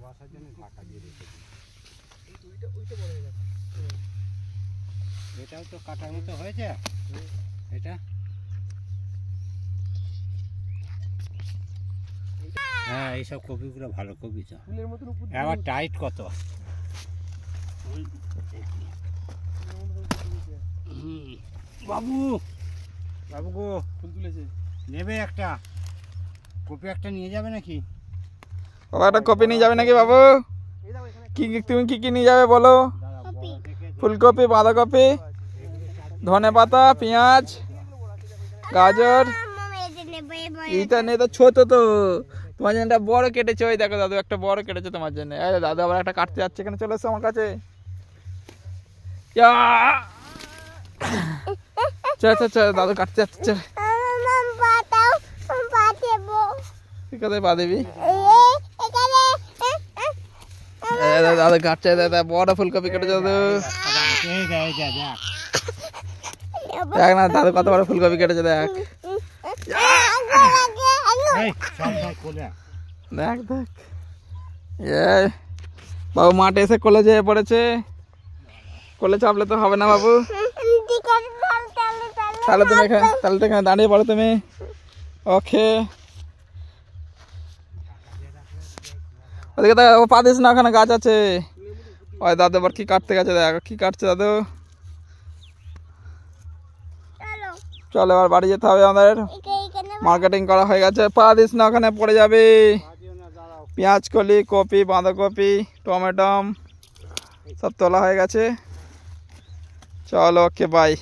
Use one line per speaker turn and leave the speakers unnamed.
বসার জন্য ফাঁকা দিয়ে রেখেছি। এটাও তো কাটার মতো হয়েছে এটা। হ্যাঁ এইসব কপিগুলো ভালো কপি তো। আবার টাইট কত বাবু। বাবু গো ফুল তুলেছে, নেবে একটা কপি একটা নিয়ে যাবে নাকি?
বাবা একটা কপি নিয়ে যাবে নাকি বাবু? কি তুমি কি কি নিয়ে যাবে বলো? ফুলকপি, বাঁধাকপি, ধনেপাতা, পেঁয়াজ, গাজর। এইটা নিয়ে তো ছোট তো, তোমার জন্য একটা বড় কেটেছে। ওই দেখো দাদু একটা বড় কেটেছে তোমার জন্য। দাদু আবার একটা কাটতে যাচ্ছে, এখানে চলে এসো আমার কাছে। দাদু কাটতে যাচ্ছে, কোথায় পা দিবি? দাদু কাটছে, দাদা বড় ফুলকপি কেটেছে দাদু। দেখ না দাদু কত বড় ফুলকপি কেটেছে, দেখ দেখ দেখ। বাবু মাঠে এসে কোলে যেয়ে পড়েছে। কোলে চাপলে তো হবে না বাবু। তাহলে তুমি এখানে দাঁড়িয়ে পড়ো তুমি। ওকে ওদিকে পা দিস না, ওখানে গাছ আছে। ওই দাদু আবার কি কাটতে গেছে, দেখ কি কাটছে দাদু। চলো এবার বাড়ি যেতে হবে আমাদের, মার্কেটিং করা হয়ে গেছে। পা দিস না, ওখানে পড়ে যাবে। পেঁয়াজ কলি, কপি, বাঁধাকপি, টমেটো সব তোলা হয়ে গেছে। চলো ওকে বাই।